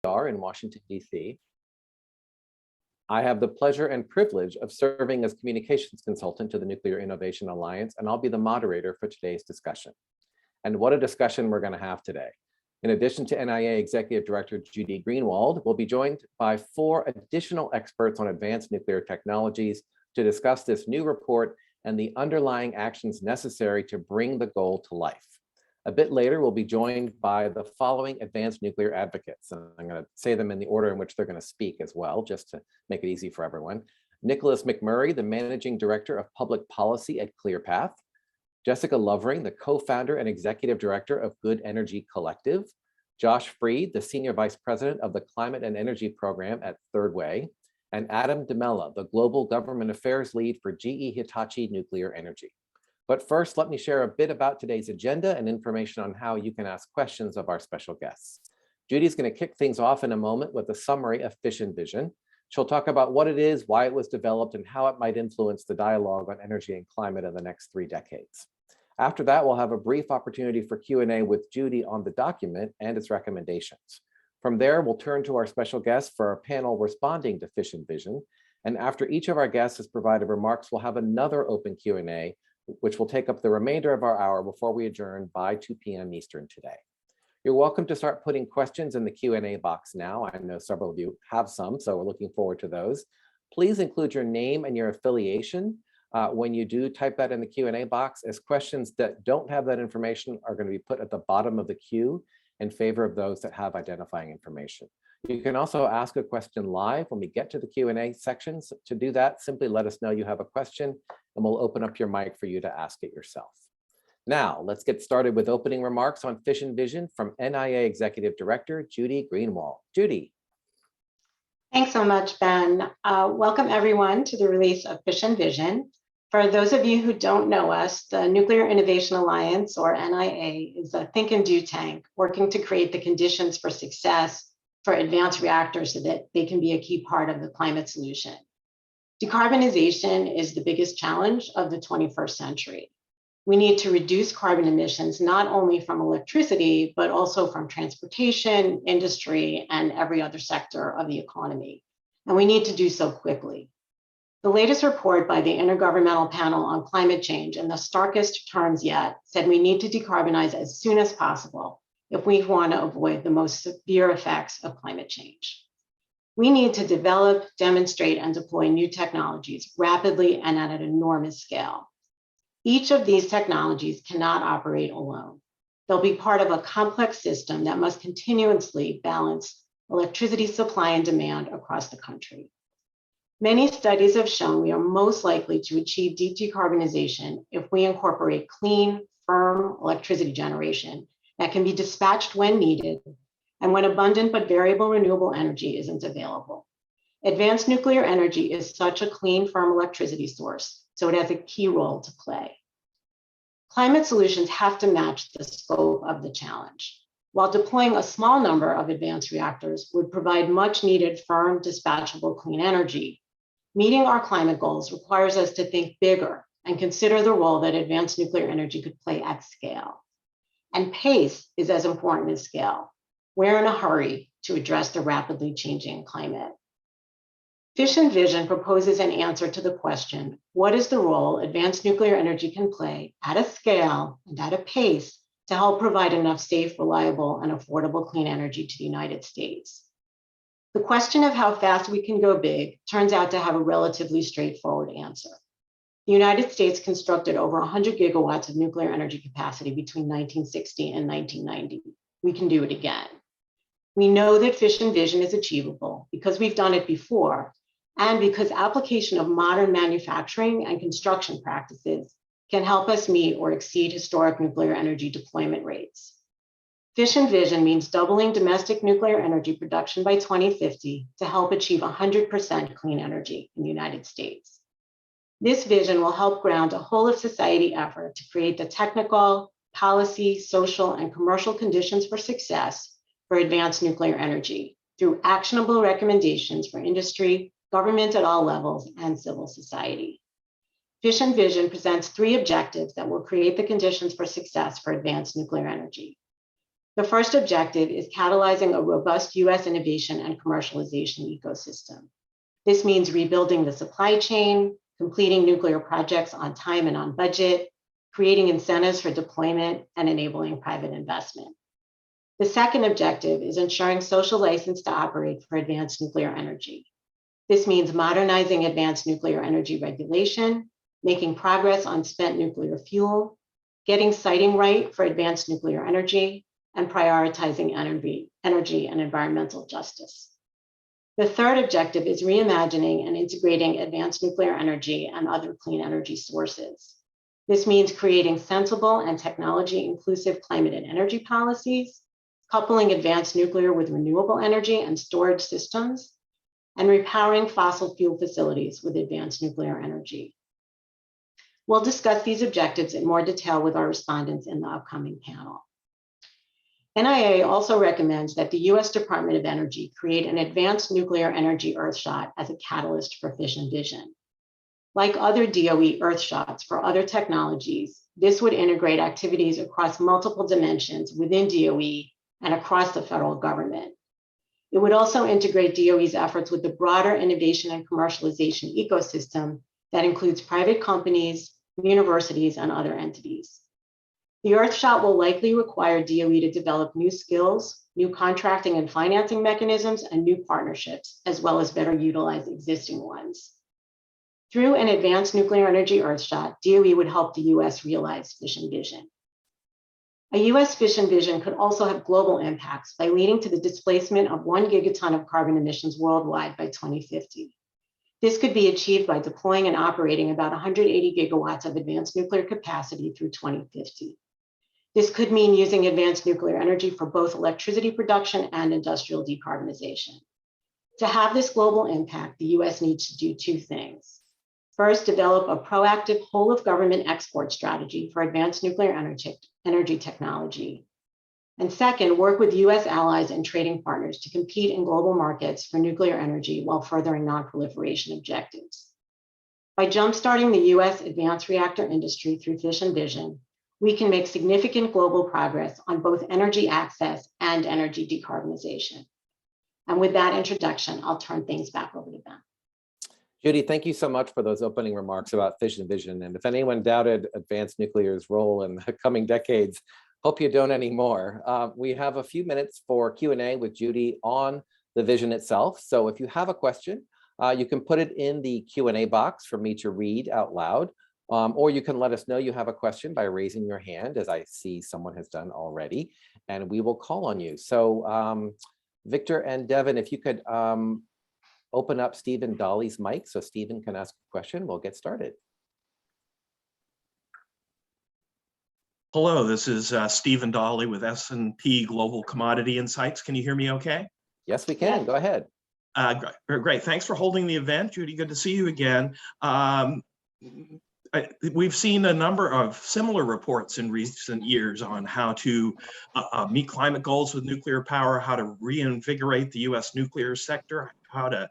are in Washington, D.C. I have the pleasure and privilege of serving as communications consultant to the Nuclear Innovation Alliance, and I'll be the moderator for today's discussion. And what a discussion we're going to have today. In addition to NIA Executive Director Judy Greenwald, we'll be joined by 4 additional experts on advanced nuclear technologies to discuss this new report and the underlying actions necessary to bring the goal to life. A bit later, we'll be joined by the following advanced nuclear advocates, and I'm going to say them in the order in which they're going to speak as well, just to make it easy for everyone. Nicholas McMurray, the Managing Director of Public Policy at ClearPath. Jessica Lovering, the co-founder and executive director of Good Energy Collective. Josh Freed, the Senior Vice President of the Climate and Energy Program at Third Way. And Adam DeMella, the Global Government Affairs Lead for GE Hitachi Nuclear Energy. But first, let me share a bit about today's agenda and information on how you can ask questions of our special guests. Judy's going to kick things off in a moment with a summary of Fission Vision. She'll talk about what it is, why it was developed, and how it might influence the dialogue on energy and climate in the next 3 decades. After that, we'll have a brief opportunity for Q&A with Judy on the document and its recommendations. From there, we'll turn to our special guests for our panel responding to Fission Vision. And after each of our guests has provided remarks, we'll have another open Q&A, which will take up the remainder of our hour before we adjourn by 2 p.m. Eastern today. You're welcome to start putting questions in the Q&A box now. I know several of you have some, so we're looking forward to those. Please include your name and your affiliation when you do type that in the Q&A box, as questions that don't have that information are going to be put at the bottom of the queue in favor of those that have identifying information. You can also ask a question live when we get to the Q&A sections. To do that, simply let us know you have a question and we'll open up your mic for you to ask it yourself. Now, let's get started with opening remarks on Fission Vision from NIA Executive Director Judy Greenwald. Judy. Thanks so much, Ben. Welcome everyone to the release of Fission Vision. For those of you who don't know us, the Nuclear Innovation Alliance, or NIA, is a think and do tank working to create the conditions for success for advanced reactors so that they can be a key part of the climate solution. Decarbonization is the biggest challenge of the 21st century. We need to reduce carbon emissions, not only from electricity, but also from transportation, industry, and every other sector of the economy. And we need to do so quickly. The latest report by the Intergovernmental Panel on Climate Change, in the starkest terms yet, said we need to decarbonize as soon as possible if we want to avoid the most severe effects of climate change. We need to develop, demonstrate, and deploy new technologies rapidly and at an enormous scale. Each of these technologies cannot operate alone. They'll be part of a complex system that must continuously balance electricity supply and demand across the country. Many studies have shown we are most likely to achieve deep decarbonization if we incorporate clean, firm electricity generation that can be dispatched when needed and when abundant but variable renewable energy isn't available. Advanced nuclear energy is such a clean, firm electricity source, so it has a key role to play. Climate solutions have to match the scope of the challenge. While deploying a small number of advanced reactors would provide much needed firm, dispatchable clean energy, meeting our climate goals requires us to think bigger and consider the role that advanced nuclear energy could play at scale. And pace is as important as scale. We're in a hurry to address the rapidly changing climate. Fission Vision proposes an answer to the question, what is the role advanced nuclear energy can play at a scale and at a pace to help provide enough safe, reliable, and affordable clean energy to the United States? The question of how fast we can go big turns out to have a relatively straightforward answer. The United States constructed over 100 gigawatts of nuclear energy capacity between 1960 and 1990. We can do it again. We know that Fission Vision is achievable because we've done it before, and because application of modern manufacturing and construction practices can help us meet or exceed historic nuclear energy deployment rates. Fission Vision means doubling domestic nuclear energy production by 2050 to help achieve 100% clean energy in the United States. This vision will help ground a whole of society effort to create the technical, policy, social, and commercial conditions for success for advanced nuclear energy through actionable recommendations for industry, government at all levels, and civil society. Fission Vision presents 3 objectives that will create the conditions for success for advanced nuclear energy. The first objective is catalyzing a robust US innovation and commercialization ecosystem. This means rebuilding the supply chain, completing nuclear projects on time and on budget, creating incentives for deployment, and enabling private investment. The second objective is ensuring social license to operate for advanced nuclear energy. This means modernizing advanced nuclear energy regulation, making progress on spent nuclear fuel, getting siting right for advanced nuclear energy, and prioritizing energy and environmental justice. The third objective is reimagining and integrating advanced nuclear energy and other clean energy sources. This means creating sensible and technology-inclusive climate and energy policies, coupling advanced nuclear with renewable energy and storage systems, and repowering fossil fuel facilities with advanced nuclear energy. We'll discuss these objectives in more detail with our respondents in the upcoming panel. NIA also recommends that the US Department of Energy create an advanced nuclear energy Earthshot as a catalyst for Fission Vision. Like other DOE Earthshots for other technologies, this would integrate activities across multiple dimensions within DOE and across the federal government. It would also integrate DOE's efforts with the broader innovation and commercialization ecosystem that includes private companies, universities, and other entities. The Earthshot will likely require DOE to develop new skills, new contracting and financing mechanisms, and new partnerships, as well as better utilize existing ones. Through an advanced nuclear energy Earthshot, DOE would help the US realize Fission Vision. A US Fission Vision could also have global impacts by leading to the displacement of 1 gigaton of carbon emissions worldwide by 2050. This could be achieved by deploying and operating about 180 gigawatts of advanced nuclear capacity through 2050. This could mean using advanced nuclear energy for both electricity production and industrial decarbonization. To have this global impact, the US needs to do two things. First, develop a proactive whole of government export strategy for advanced nuclear energy technology. And second, work with US allies and trading partners to compete in global markets for nuclear energy while furthering non-proliferation objectives. By jumpstarting the US advanced reactor industry through Fission Vision, we can make significant global progress on both energy access and energy decarbonization. And with that introduction, I'll turn things back over to Ben. Judy, thank you so much for those opening remarks about Fission Vision. And if anyone doubted advanced nuclear's role in the coming decades, hope you don't anymore. We have a few minutes for Q&A with Judy on the vision itself. So if you have a question, you can put it in the Q&A box for me to read out loud, or you can let us know you have a question by raising your hand, as I see someone has done already, and we will call on you. So Victor and Devin, if you could open up Stephen Dolly's mic so Stephen can ask a question, we'll get started. Hello, this is Stephen Dolly with S&P Global Commodity Insights. Can you hear me okay? Yes, we can. Go ahead. Great. Thanks for holding the event, Judy. Good to see you again. We've seen a number of similar reports in recent years on how to meet climate goals with nuclear power, how to reinvigorate the U.S. nuclear sector, how to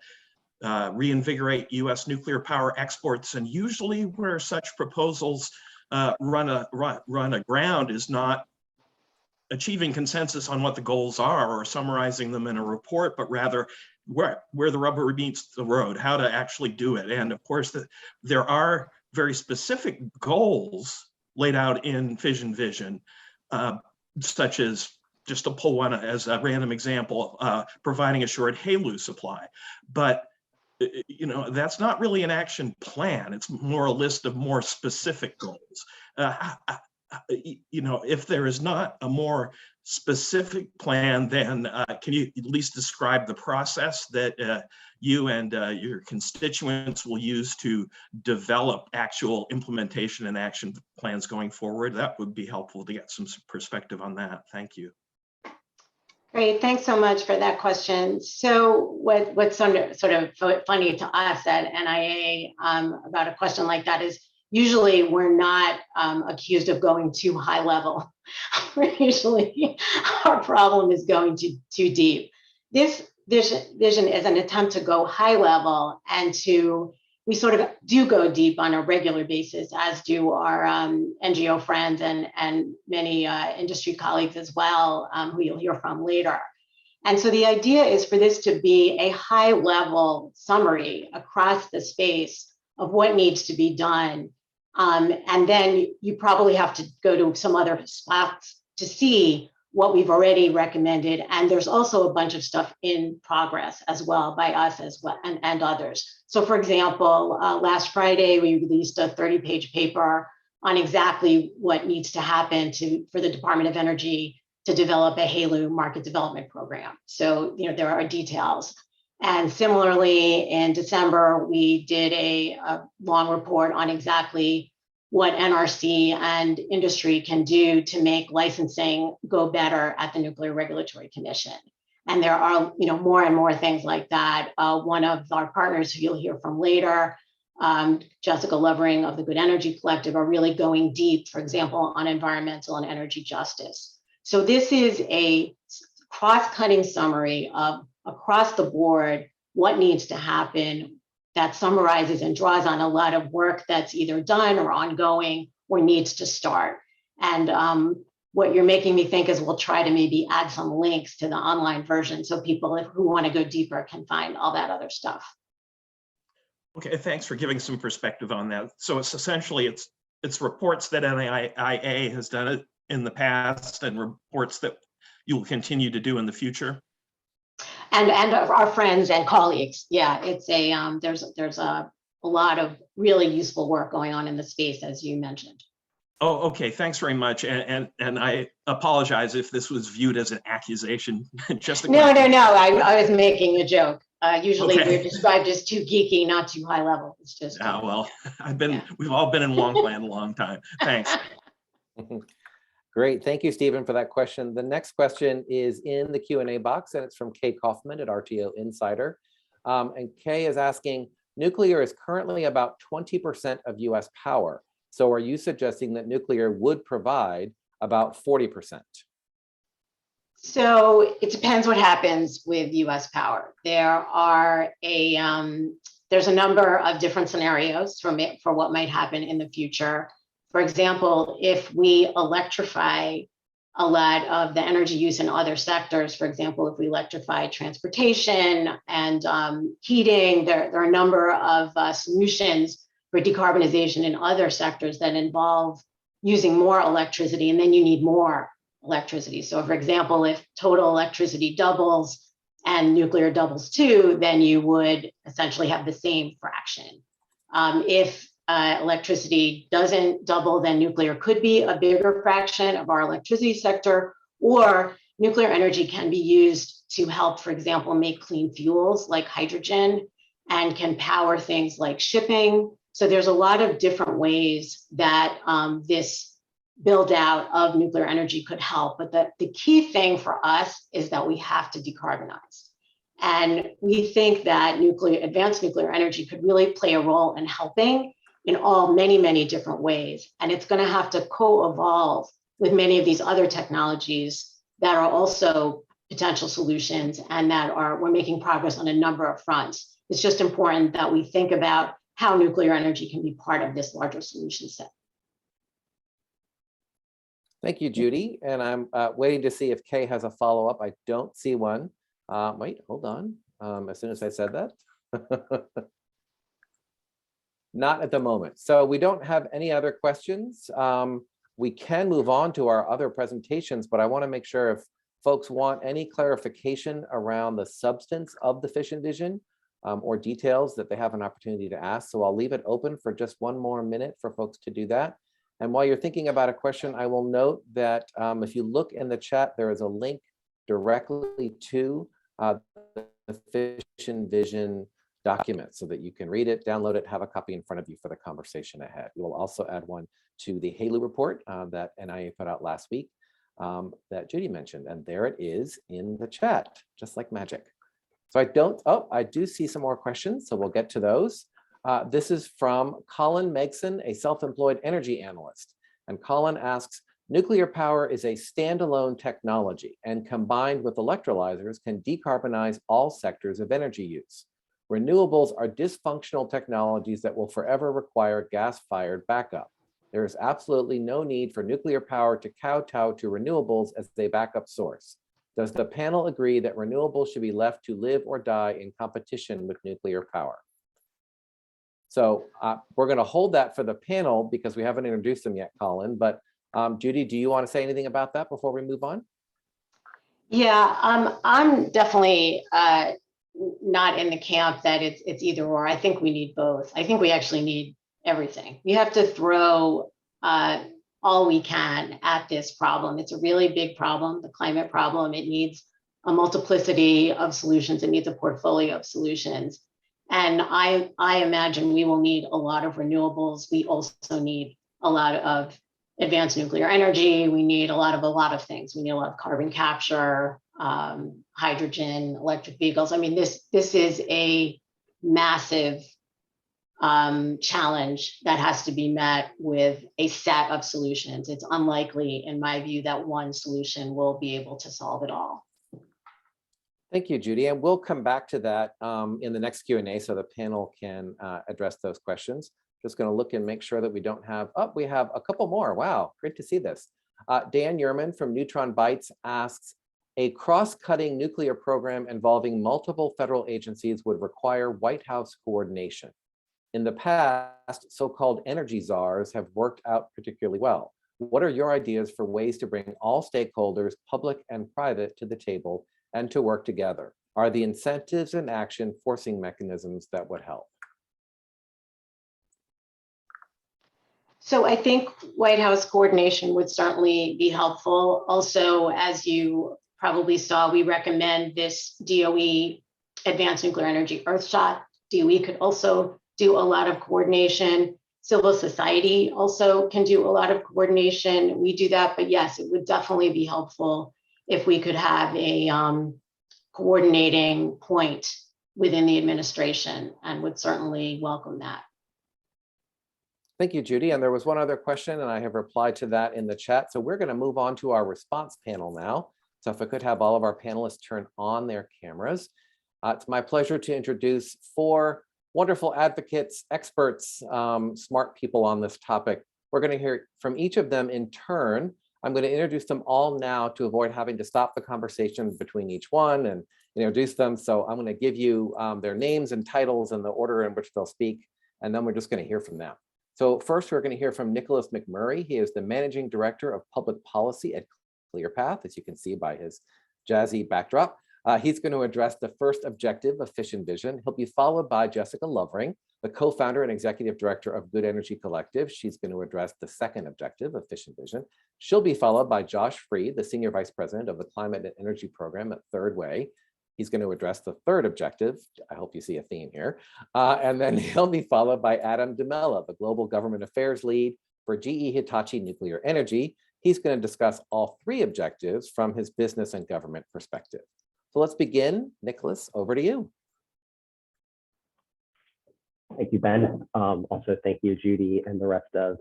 reinvigorate U.S. nuclear power exports. And usually where such proposals run aground is not achieving consensus on what the goals are or summarizing them in a report, but rather where the rubber meets the road, how to actually do it. And of course, there are very specific goals laid out in Fission Vision, such as, just to pull one as a random example, providing assured HALEU supply. But you know, that's not really an action plan. It's more a list of more specific goals. You know, if there is not a more specific plan, then can you at least describe the process that you and your constituents will use to develop actual implementation and action plans going forward? That would be helpful to get some perspective on that. Thank you. Great, thanks so much for that question. So what's sort of funny to us at NIA about a question like that is usually we're not accused of going too high level. Usually our problem is going too deep. This vision is an attempt to go high level and to we sort of do go deep on a regular basis, as do our NGO friends and many industry colleagues as well, who you'll hear from later. And so the idea is for this to be a high level summary across the space of what needs to be done. And then you probably have to go to some other spots to see what we've already recommended. And there's also a bunch of stuff in progress as well by us as well and others. So for example, last Friday, we released a 30-page paper on exactly what needs to happen for the Department of Energy to develop a HALEU market development program. So, there are details. And similarly, in December, we did a long report on exactly what NRC and industry can do to make licensing go better at the Nuclear Regulatory Commission. And there are, more and more things like that. One of our partners who you'll hear from later, Jessica Lovering of the Good Energy Collective, are really going deep, for example, on environmental and energy justice. So this is a cross-cutting summary of across the board what needs to happen that summarizes and draws on a lot of work that's either done or ongoing or needs to start. And what you're making me think is we'll try to maybe add some links to the online version so people who want to go deeper can find all that other stuff. Okay, thanks for giving some perspective on that. So it's essentially, it's reports that NIA has done it in the past and reports that you will continue to do in the future. And our friends and colleagues. Yeah, it's there's a lot of really useful work going on in the space, as you mentioned. Oh, okay. Thanks very much. And I apologize if this was viewed as an accusation. Just a No. I I was making a joke. Usually Okay. we're described as too geeky, not too high level. It's just. Well, we've all been in Wonkland a long time. Thanks. Great, thank you, Stephen, for that question. The next question is in the Q&A box, and it's from Kay Kaufman at RTO Insider. And Kay is asking, nuclear is currently about 20% of US power. So are you suggesting that nuclear would provide about 40%? So it depends what happens with US power. There's a number of different scenarios for what might happen in the future. For example, if we electrify a lot of the energy use in other sectors, for example, if we electrify transportation and heating, there are a number of solutions for decarbonization in other sectors that involve using more electricity, and then you need more electricity. So for example, if total electricity doubles and nuclear doubles too, then you would essentially have the same fraction. If electricity doesn't double, then nuclear could be a bigger fraction of our electricity sector, or nuclear energy can be used to help, for example, make clean fuels like hydrogen and can power things like shipping. So there's a lot of different ways that this build out of nuclear energy could help. But the key thing for us is that we have to decarbonize. And we think that advanced nuclear energy could really play a role in helping in many different ways. And it's going to have to co-evolve with many of these other technologies that are also potential solutions and that we're making progress on a number of fronts. It's just important that we think about how nuclear energy can be part of this larger solution set. Thank you, Judy. And I'm waiting to see if Kay has a follow-up. I don't see one. Wait, hold on. As soon as I said that. Not at the moment. So we don't have any other questions. We can move on to our other presentations, but I want to make sure if folks want any clarification around the substance of the Fission vision or details that they have an opportunity to ask. So I'll leave it open for just one more minute for folks to do that. And while you're thinking about a question, I will note that if you look in the chat, there is a link directly to the Fission vision document so that you can read it, download it, have a copy in front of you for the conversation ahead. We will also add one to the HALEU report that NIA put out last week that Judy mentioned. And there it is in the chat, just like magic. So I do see some more questions, so we'll get to those. This is from Colin Megson, a self-employed energy analyst. And Colin asks, nuclear power is a standalone technology and combined with electrolyzers can decarbonize all sectors of energy use. Renewables are dysfunctional technologies that will forever require gas-fired backup. There is absolutely no need for nuclear power to kowtow to renewables as a backup source. Does the panel agree that renewables should be left to live or die in competition with nuclear power? So we're going to hold that for the panel because we haven't introduced them yet, Colin. But Judy, do you want to say anything about that before we move on? Yeah, I'm definitely not in the camp that it's either or. I think we need both. I think we actually need everything. You have to throw all we can at this problem. It's a really big problem, the climate problem. It needs a multiplicity of solutions. It needs a portfolio of solutions. And I imagine we will need a lot of renewables. We also need a lot of advanced nuclear energy. We need a lot of things. We need a lot of carbon capture, hydrogen, electric vehicles. I mean, this is a massive challenge that has to be met with a set of solutions. It's unlikely, in my view, that one solution will be able to solve it all. Thank you, Judy. And we'll come back to that in the next Q&A so the panel can address those questions. Just going to look and make sure that we don't have, we have a couple more. Wow, great to see this. Dan Yerman from Neutron Bytes asks, a cross-cutting nuclear program involving multiple federal agencies would require White House coordination. In the past, so-called energy czars have worked out particularly well. What are your ideas for ways to bring all stakeholders, public and private, to the table and to work together? Are the incentives and action forcing mechanisms that would help? So I think White House coordination would certainly be helpful. Also, as you probably saw, we recommend this DOE Advanced Nuclear Energy Earthshot. DOE could also do a lot of coordination. Civil society also can do a lot of coordination. We do that, but yes, it would definitely be helpful if we could have a coordinating point within the administration, and would certainly welcome that. Thank you, Judy. And there was one other question, and I have replied to that in the chat. So we're going to move on to our response panel now. So if I could have all of our panelists turn on their cameras. It's my pleasure to introduce 4 wonderful advocates, experts, smart people on this topic. We're going to hear from each of them in turn. I'm going to introduce them all now to avoid having to stop the conversation between each one and introduce them. So I'm going to give you their names and titles and the order in which they'll speak, and then we're just going to hear from them. So first, we're going to hear from Nicholas McMurray. He is the Managing Director of Public Policy at ClearPath, as you can see by his jazzy backdrop. He's going to address the first objective of Fission Vision. He'll be followed by Jessica Lovering, the co-founder and executive director of Good Energy Collective. She's going to address the second objective of Fission Vision. She'll be followed by Josh Freed, the senior vice president of the Climate and Energy Program at Third Way. He's going to address the third objective. I hope you see a theme here. And then he'll be followed by Adam DeMella, the global government affairs lead for GE Hitachi Nuclear Energy. He's going to discuss all 3 objectives from his business and government perspective. So let's begin. Nicholas, over to you. Thank you, Ben. Also, thank you, Judy, and the rest of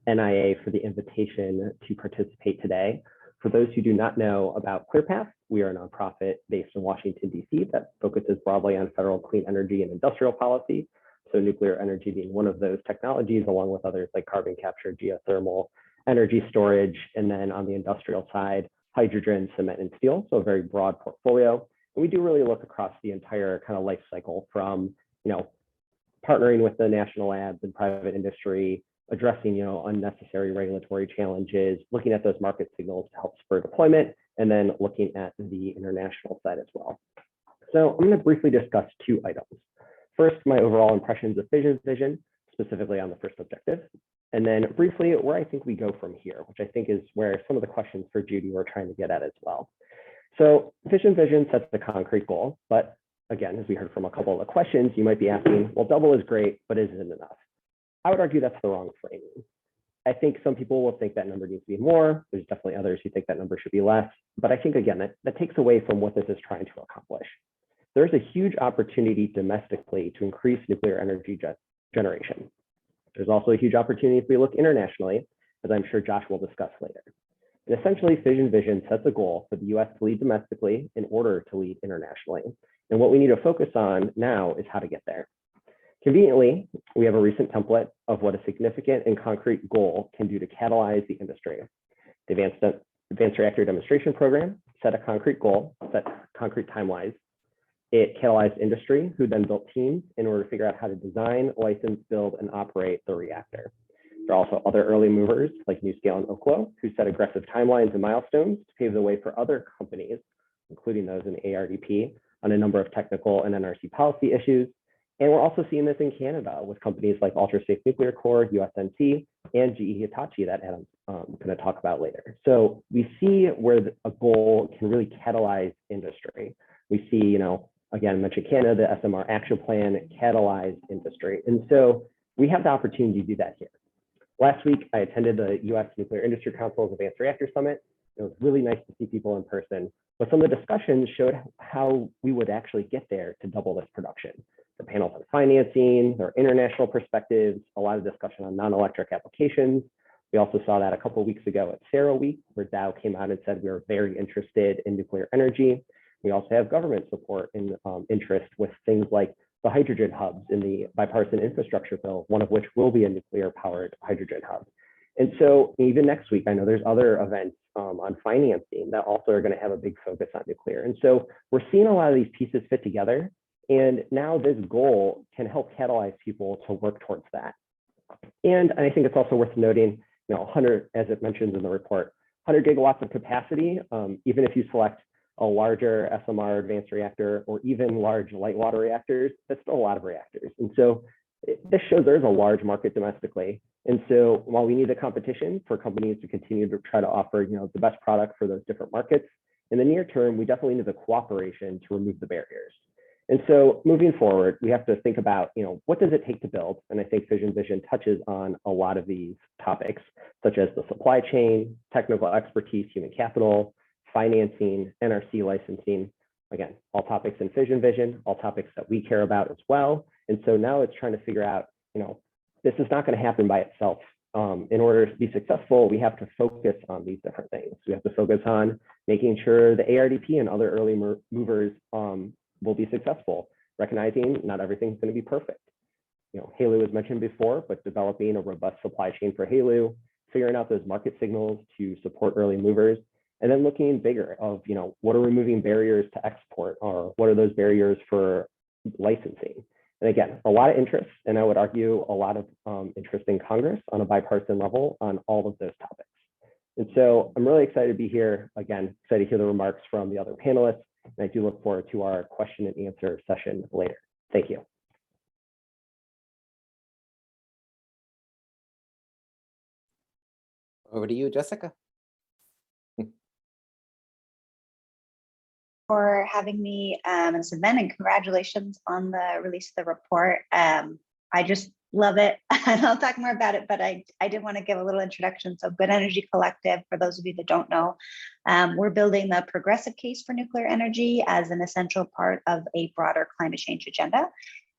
NIA for the invitation to participate today. For those who do not know about ClearPath, we are a nonprofit based in Washington, D.C. that focuses broadly on federal clean energy and industrial policy. So nuclear energy being one of those technologies, along with others like carbon capture, geothermal, energy storage, and then on the industrial side, hydrogen, cement, and steel. So a very broad portfolio. And we do really look across the entire kind of life cycle from, partnering with the national labs and private industry, addressing, unnecessary regulatory challenges, looking at those market signals to help spur deployment, and then looking at the international side as well. So I'm going to briefly discuss 2 items. First, my overall impressions of Fission Vision, specifically on the first objective, and then briefly where I think we go from here, which I think is where some of the questions for Judy were trying to get at as well. So Fission Vision sets the concrete goal, but again, as we heard from a couple of the questions, you might be asking, well, double is great, but isn't it enough? I would argue that's the wrong framing. I think some people will think that number needs to be more. There's definitely others who think that number should be less. But I think, again, that takes away from what this is trying to accomplish. There's a huge opportunity domestically to increase nuclear energy generation. There's also a huge opportunity if we look internationally, as I'm sure Josh will discuss later. And essentially, Fission Vision sets a goal for the US to lead domestically in order to lead internationally. And what we need to focus on now is how to get there. Conveniently, we have a recent template of what a significant and concrete goal can do to catalyze the industry. The Advanced Reactor Demonstration Program set a concrete goal, set concrete timelines. It catalyzed industry, who then built teams in order to figure out how to design, license, build, and operate the reactor. There are also other early movers like NuScale and Oklo, who set aggressive timelines and milestones to pave the way for other companies, including those in ARDP, on a number of technical and NRC policy issues. And we're also seeing this in Canada with companies like Ultra Safe Nuclear Corps, USNC, and GE Hitachi that Adam's going to talk about later. So we see where a goal can really catalyze industry. We see, again, I mentioned Canada, the SMR Action Plan catalyzed industry. And so we have the opportunity to do that here. Last week, I attended the US Nuclear Industry Council's Advanced Reactor Summit. It was really nice to see people in person, but some of the discussions showed how we would actually get there to double this production. The panels on financing, their international perspectives, a lot of discussion on non-electric applications. We also saw that a couple of weeks ago at Sarah Week, where Dow came out and said we are very interested in nuclear energy. We also have government support and interest with things like the hydrogen hubs in the bipartisan infrastructure bill, one of which will be a nuclear-powered hydrogen hub. And so even next week, I know there's other events on financing that also are going to have a big focus on nuclear. And so we're seeing a lot of these pieces fit together. And now this goal can help catalyze people to work towards that. And I think it's also worth noting, 100, as it mentions in the report, 100 gigawatts of capacity, even if you select a larger SMR advanced reactor or even large light water reactors, that's still a lot of reactors. And so this shows there's a large market domestically. And so while we need the competition for companies to continue to try to offer the best product for those different markets, in the near term, we definitely need the cooperation to remove the barriers. And so moving forward, we have to think about, what does it take to build? And I think Fission Vision touches on a lot of these topics, such as the supply chain, technical expertise, human capital, financing, NRC licensing. Again, all topics in Fission Vision, all topics that we care about as well. And so now it's trying to figure out, this is not going to happen by itself. In order to be successful, we have to focus on these different things. We have to focus on making sure the ARDP and other early movers will be successful, recognizing not everything's going to be perfect. HALEU was mentioned before, but developing a robust supply chain for HALEU, figuring out those market signals to support early movers, and then looking bigger of, what are removing barriers to export, or what are those barriers for licensing? And again, a lot of interest, and I would argue a lot of interest in Congress on a bipartisan level on all of those topics. And so I'm really excited to be here. Again, excited to hear the remarks from the other panelists. And I do look forward to our question and answer session later. Thank you. Over to you, Jessica. For having me, and so Ben, and congratulations on the release of the report. I just love it, and I'll talk more about it, but I did want to give a little introduction. So Good Energy Collective, for those of you that don't know, we're building the progressive case for nuclear energy as an essential part of a broader climate change agenda,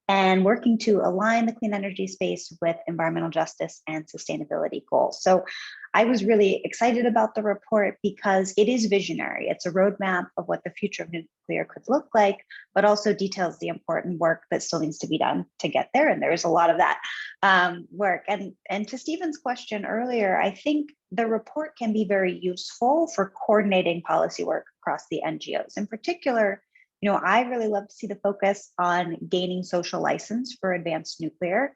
and working to align the clean energy space with environmental justice and sustainability goals. So I was really excited about the report because it is visionary. It's a roadmap of what the future of nuclear could look like, but also details the important work that still needs to be done to get there. And there is a lot of that work. And to Stephen's question earlier, I think the report can be very useful for coordinating policy work across the NGOs. In particular, I really love to see the focus on gaining social license for advanced nuclear,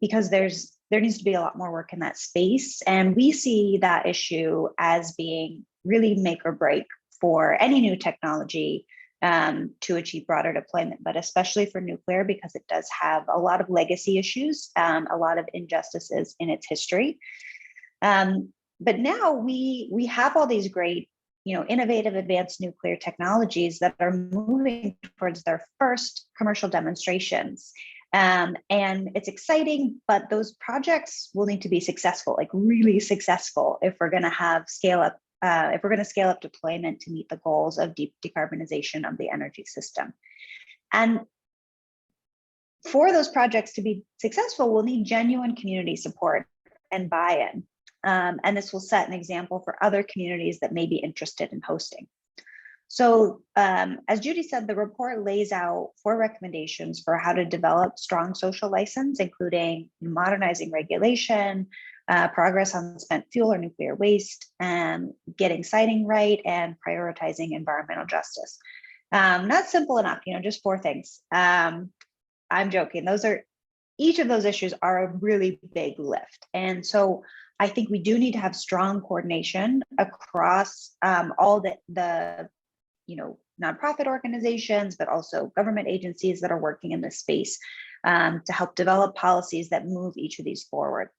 because there needs to be a lot more work in that space. And we see that issue as being really make or break for any new technology to achieve broader deployment, but especially for nuclear, because it does have a lot of legacy issues, a lot of injustices in its history. But now we have all these great, innovative advanced nuclear technologies that are moving towards their first commercial demonstrations. And it's exciting, but those projects will need to be successful, like really successful, if we're going to have scale up, if we're going to scale up deployment to meet the goals of decarbonization of the energy system. And for those projects to be successful, we'll need genuine community support and buy-in. And this will set an example for other communities that may be interested in hosting. So as Judy said, the report lays out 4 recommendations for how to develop strong social license, including modernizing regulation, progress on spent fuel or nuclear waste, getting siting right, and prioritizing environmental justice. Not simple enough, just 4 things. I'm joking. Each of those issues are a really big lift. And so I think we do need to have strong coordination across all the nonprofit organizations, but also government agencies that are working in this space to help develop policies that move each of these forward.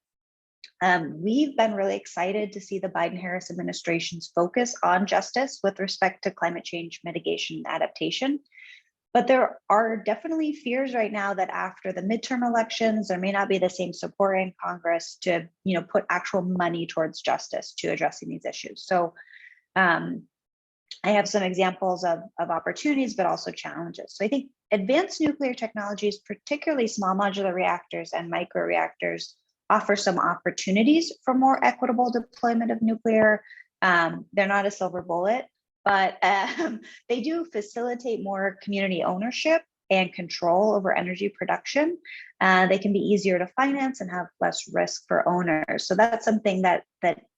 We've been really excited to see the Biden-Harris administration's focus on justice with respect to climate change mitigation and adaptation. But there are definitely fears right now that after the midterm elections, there may not be the same support in Congress to put actual money towards justice to addressing these issues. So I have some examples of opportunities, but also challenges. So I think advanced nuclear technologies, particularly small modular reactors and microreactors, offer some opportunities for more equitable deployment of nuclear. They're not a silver bullet, but they do facilitate more community ownership and control over energy production. They can be easier to finance and have less risk for owners. So that's something that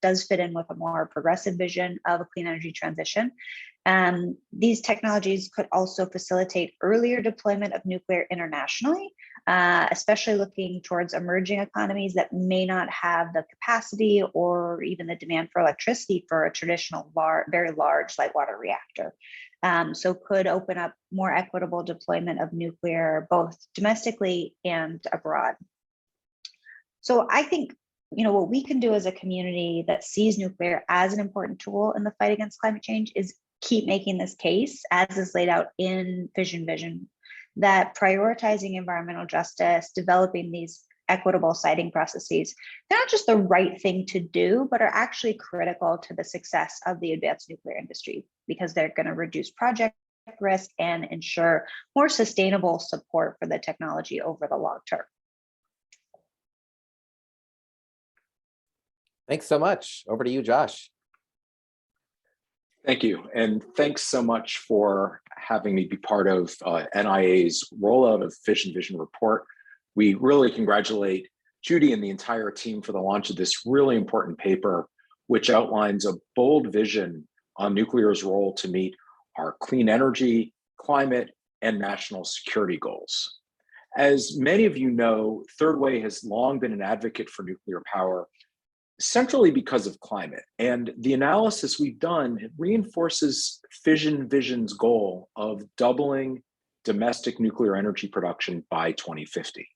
does fit in with a more progressive vision of a clean energy transition. These technologies could also facilitate earlier deployment of nuclear internationally, especially looking towards emerging economies that may not have the capacity or even the demand for electricity for a traditional very large light water reactor. So could open up more equitable deployment of nuclear, both domestically and abroad. So I think, what we can do as a community that sees nuclear as an important tool in the fight against climate change is keep making this case, as is laid out in Fission Vision, that prioritizing environmental justice, developing these equitable siting processes, they're not just the right thing to do, but are actually critical to the success of the advanced nuclear industry, because they're going to reduce project risk and ensure more sustainable support for the technology over the long term. Thanks so much. Over to you, Josh. Thank you. And thanks so much for having me be part of NIA's rollout of Fission Vision report. We really congratulate Judy and the entire team for the launch of this really important paper, which outlines a bold vision on nuclear's role to meet our clean energy, climate, and national security goals. As many of you know, Third Way has long been an advocate for nuclear power, centrally because of climate. And the analysis we've done reinforces Fission Vision's goal of doubling domestic nuclear energy production by 2050.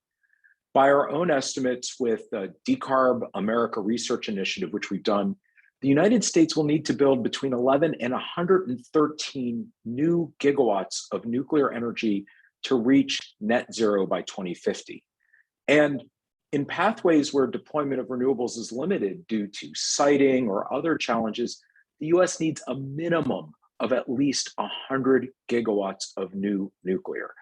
By our own estimates with the Decarb America Research Initiative, which we've done, the United States will need to build between 11 and 113 new gigawatts of nuclear energy to reach net zero by 2050. And in pathways where deployment of renewables is limited due to siting or other challenges, the US needs a minimum of at least 100 gigawatts of new nuclear.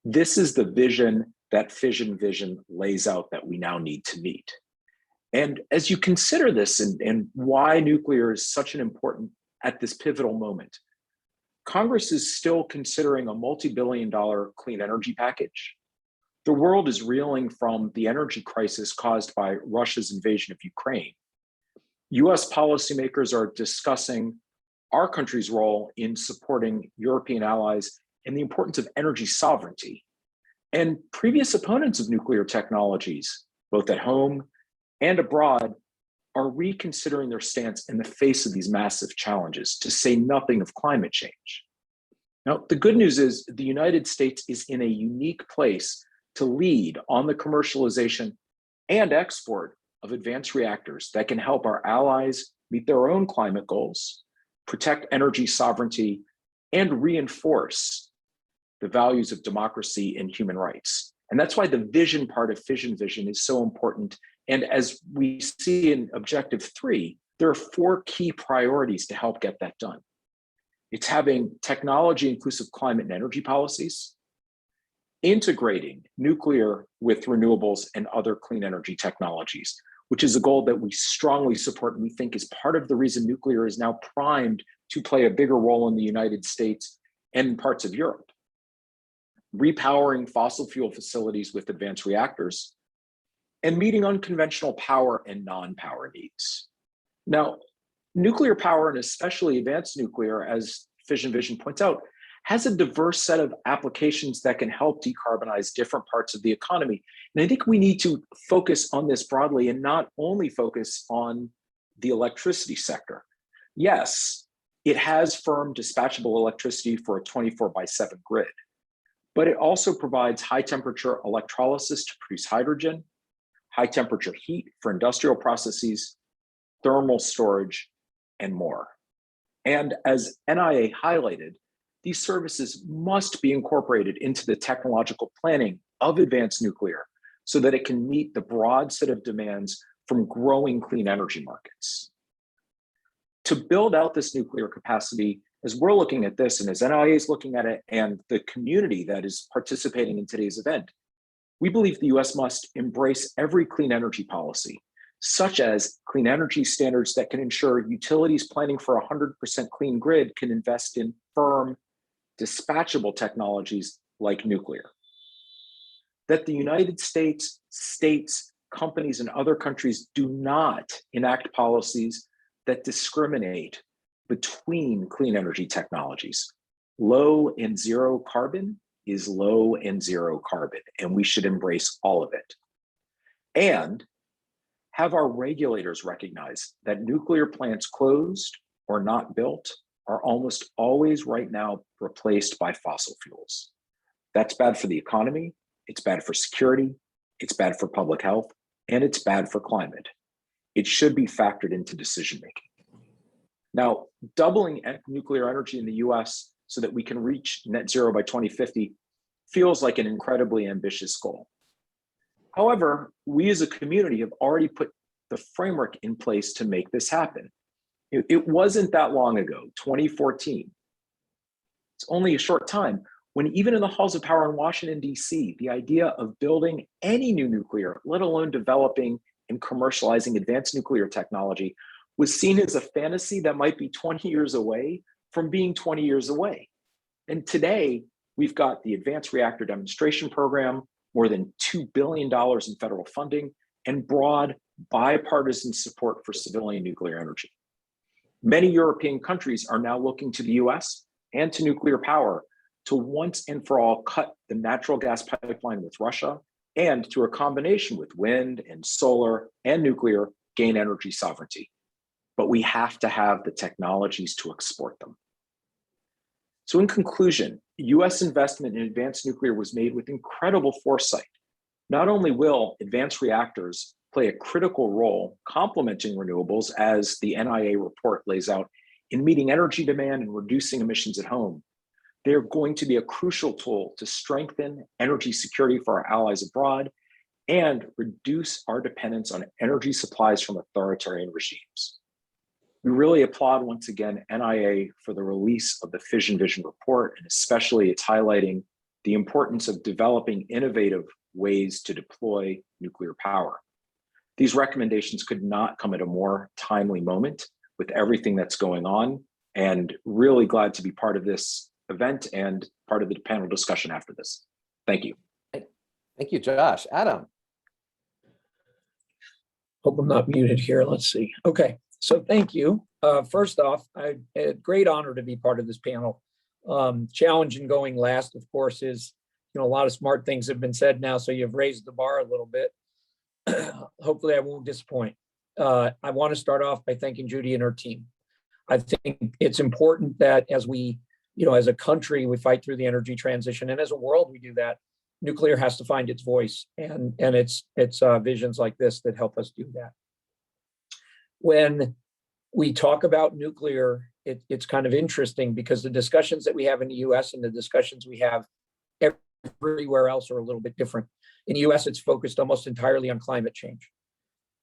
This is the vision that Fission Vision lays out that we now need to meet. And as you consider this and why nuclear is such an important at this pivotal moment, Congress is still considering a multi-billion-dollar clean energy package. The world is reeling from the energy crisis caused by Russia's invasion of Ukraine. US policymakers are discussing our country's role in supporting European allies and the importance of energy sovereignty. And previous opponents of nuclear technologies, both at home and abroad, are reconsidering their stance in the face of these massive challenges, to say nothing of climate change. Now, the good news is the United States is in a unique place to lead on the commercialization and export of advanced reactors that can help our allies meet their own climate goals, protect energy sovereignty, and reinforce the values of democracy and human rights. And that's why the vision part of Fission Vision is so important. And as we see in Objective 3, there are 4 key priorities to help get that done. It's having technology-inclusive climate and energy policies, integrating nuclear with renewables and other clean energy technologies. which is a goal that we strongly support and we think is part of the reason nuclear is now primed to play a bigger role in the United States and parts of Europe. Repowering fossil fuel facilities with advanced reactors, and meeting unconventional power and non-power needs. Now, nuclear power, and especially advanced nuclear, as Fission Vision points out, has a diverse set of applications that can help decarbonize different parts of the economy. And I think we need to focus on this broadly and not only focus on the electricity sector. Yes, it has firm dispatchable electricity for a 24/7 grid, but it also provides high temperature electrolysis to produce hydrogen, high temperature heat for industrial processes, thermal storage, and more. And as NIA highlighted, these services must be incorporated into the technological planning of advanced nuclear so that it can meet the broad set of demands from growing clean energy markets. To build out this nuclear capacity, as we're looking at this and as NIA is looking at it and the community that is participating in today's event, we believe the US must embrace every clean energy policy, such as clean energy standards that can ensure utilities planning for 100% clean grid can invest in firm, dispatchable technologies like nuclear. That the United States, states, companies, and other countries do not enact policies that discriminate between clean energy technologies. Low and zero carbon is low and zero carbon, and we should embrace all of it. And have our regulators recognize that nuclear plants closed or not built are almost always right now replaced by fossil fuels. That's bad for the economy, it's bad for security, it's bad for public health, and it's bad for climate. It should be factored into decision-making. Now, doubling nuclear energy in the US so that we can reach net zero by 2050 feels like an incredibly ambitious goal. However, we as a community have already put the framework in place to make this happen. It wasn't that long ago, 2014. It's only a short time when even in the halls of power in Washington, DC, the idea of building any new nuclear, let alone developing and commercializing advanced nuclear technology, was seen as a fantasy that might be 20 years away from being 20 years away. And today, we've got the Advanced Reactor Demonstration Program, more than $2 billion in federal funding, and broad bipartisan support for civilian nuclear energy. Many European countries are now looking to the US and to nuclear power to once and for all cut the natural gas pipeline with Russia and through a combination with wind and solar and nuclear gain energy sovereignty. But we have to have the technologies to export them. So in conclusion, US investment in advanced nuclear was made with incredible foresight. Not only will advanced reactors play a critical role complementing renewables, as the NIA report lays out, in meeting energy demand and reducing emissions at home, they're going to be a crucial tool to strengthen energy security for our allies abroad and reduce our dependence on energy supplies from authoritarian regimes. We really applaud once again NIA for the release of the Fission Vision report, and especially its highlighting the importance of developing innovative ways to deploy nuclear power. These recommendations could not come at a more timely moment with everything that's going on, and really glad to be part of this event and part of the panel discussion after this. Thank you. Thank you, Josh. Adam. Hope I'm not muted here. Let's see. Okay, so thank you. First off, I had a great honor to be part of this panel. Challenge in going last, of course, is a lot of smart things have been said now, so you've raised the bar a little bit. Hopefully I won't disappoint. I want to start off by thanking Judy and her team. I think it's important that as we, as a country, we fight through the energy transition, and as a world, we do that. Nuclear has to find its voice, and it's visions like this that help us do that. When we talk about nuclear, it's kind of interesting because the discussions that we have in the US and the discussions we have everywhere else are a little bit different. In the US, it's focused almost entirely on climate change.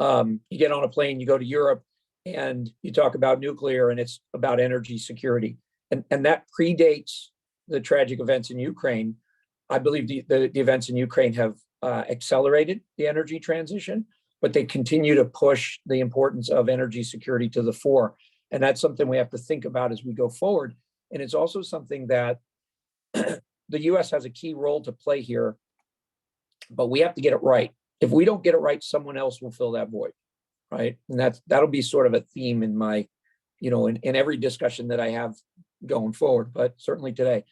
You get on a plane, you go to Europe, and you talk about nuclear, and it's about energy security. And that predates the tragic events in Ukraine. I believe the events in Ukraine have accelerated the energy transition, but they continue to push the importance of energy security to the fore. And that's something we have to think about as we go forward. And it's also something that the US has a key role to play here, but we have to get it right. If we don't get it right, someone else will fill that void, right? And that'll be sort of a theme in my, in every discussion that I have going forward, but certainly today.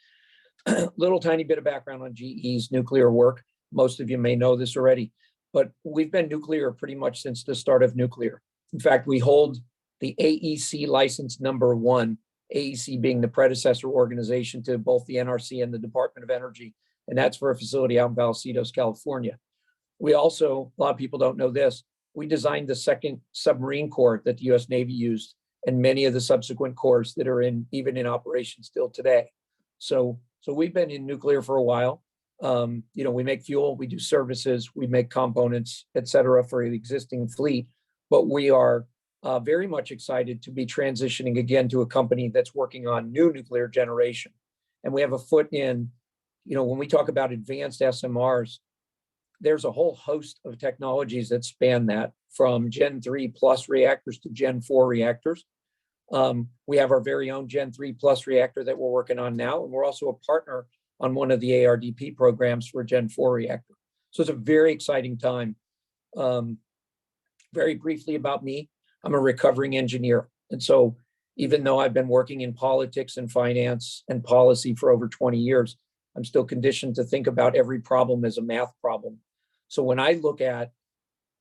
Little tiny bit of background on GE's nuclear work. Most of you may know this already, but we've been nuclear pretty much since the start of nuclear. In fact, we hold the AEC license #1, AEC being the predecessor organization to both the NRC and the Department of Energy, and that's for a facility out in Vallecillos, California. We also, a lot of people don't know this, we designed the second submarine core that the US Navy used and many of the subsequent cores that are even in operation still today. So we've been in nuclear for a while. We make fuel, we do services, we make components, et cetera, for the existing fleet, but we are very much excited to be transitioning again to a company that's working on new nuclear generation. And we have a foot in, when we talk about advanced SMRs, there's a whole host of technologies that span that, from Gen 3 plus reactors to Gen 4 reactors. We have our very own Gen 3 plus reactor that we're working on now, and we're also a partner on one of the ARDP programs for Gen 4 reactor. So it's a very exciting time. Very briefly about me, I'm a recovering engineer. And so even though I've been working in politics and finance and policy for over 20 years, I'm still conditioned to think about every problem as a math problem. So when I look at,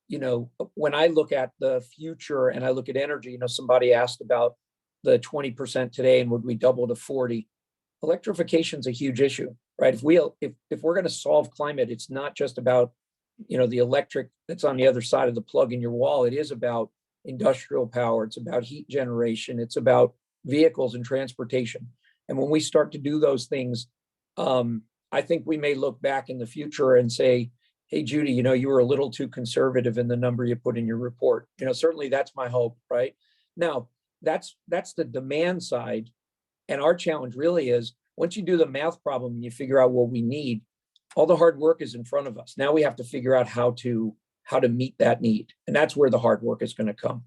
the future and I look at energy, somebody asked about the 20% today and would we double to 40? Electrification is a huge issue, right? If we're going to solve climate, it's not just about, the electric that's on the other side of the plug in your wall. It is about industrial power. It's about heat generation. It's about vehicles and transportation. And when we start to do those things, I think we may look back in the future and say, hey, Judy, you were a little too conservative in the number you put in your report. Certainly that's my hope, right? Now, that's the demand side. And our challenge really is, once you do the math problem and you figure out what we need, all the hard work is in front of us. Now we have to figure out how to meet that need. And that's where the hard work is going to come.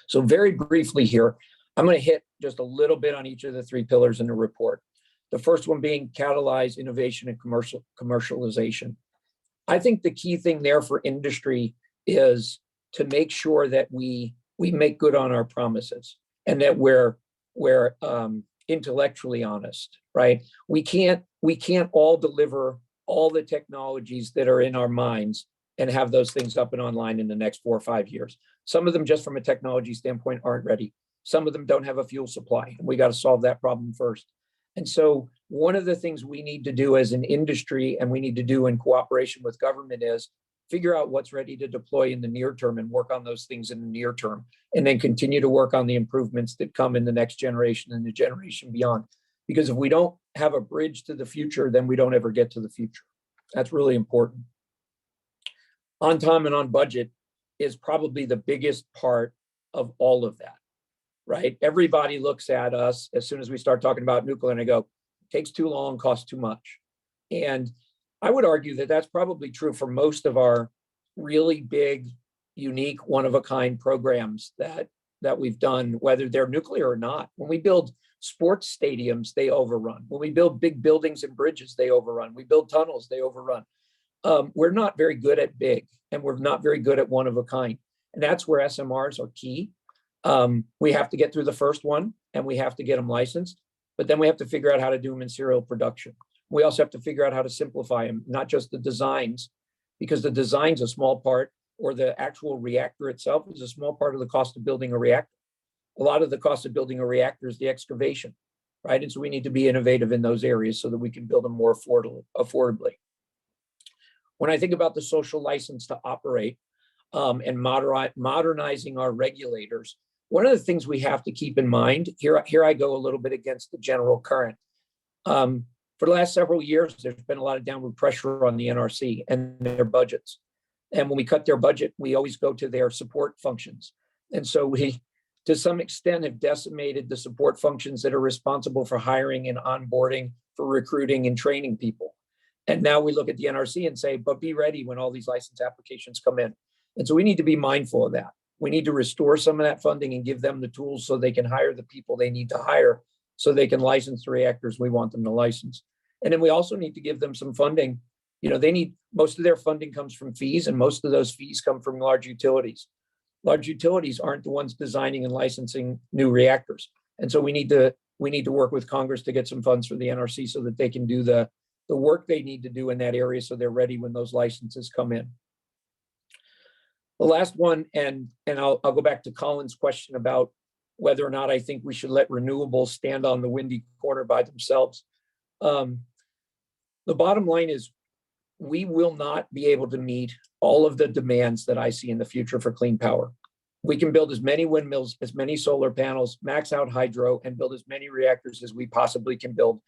So very briefly here, I'm going to hit just a little bit on each of the three pillars in the report. The first one being catalyze innovation and commercialization. I think the key thing there for industry is to make sure that we make good on our promises and that we're intellectually honest, right? We can't all deliver all the technologies that are in our minds and have those things up and online in the next 4 or 5 years. Some of them, just from a technology standpoint, aren't ready. Some of them don't have a fuel supply. We got to solve that problem first. And so one of the things we need to do as an industry, and we need to do in cooperation with government, is figure out what's ready to deploy in the near term and work on those things in the near term, and then continue to work on the improvements that come in the next generation and the generation beyond. Because if we don't have a bridge to the future, then we don't ever get to the future. That's really important. On time and on budget is probably the biggest part of all of that, right? Everybody looks at us as soon as we start talking about nuclear and they go, takes too long, costs too much. And I would argue that that's probably true for most of our really big, unique, one-of-a-kind programs that we've done, whether they're nuclear or not. When we build sports stadiums, they overrun. When we build big buildings and bridges, they overrun. We build tunnels, they overrun. We're not very good at big, and we're not very good at one-of-a-kind. And that's where SMRs are key. We have to get through the first one, and we have to get them licensed, but then we have to figure out how to do them in serial production. We also have to figure out how to simplify them, not just the designs, because the design's a small part, or the actual reactor itself is a small part of the cost of building a reactor. A lot of the cost of building a reactor is the excavation, right? And so we need to be innovative in those areas so that we can build them more affordably. When I think about the social license to operate and modernizing our regulators, one of the things we have to keep in mind, here I go a little bit against the general current. For the last several years, there's been a lot of downward pressure on the NRC and their budgets. And when we cut their budget, we always go to their support functions. And so we, to some extent, have decimated the support functions that are responsible for hiring and onboarding, for recruiting and training people. And now we look at the NRC and say, but be ready when all these license applications come in. And so we need to be mindful of that. We need to restore some of that funding and give them the tools so they can hire the people they need to hire so they can license the reactors we want them to license. And then we also need to give them some funding. You know, they need, most of their funding comes from fees, and most of those fees come from large utilities. Large utilities aren't the ones designing and licensing new reactors. And so we need to work with Congress to get some funds for the NRC so that they can do the work they need to do in that area so they're ready when those licenses come in. The last one, and I'll go back to Colin's question about whether or not I think we should let renewables stand on the windy corner by themselves. The bottom line is we will not be able to meet all of the demands that I see in the future for clean power. We can build as many windmills, as many solar panels, max out hydro, and build as many reactors as we possibly can build.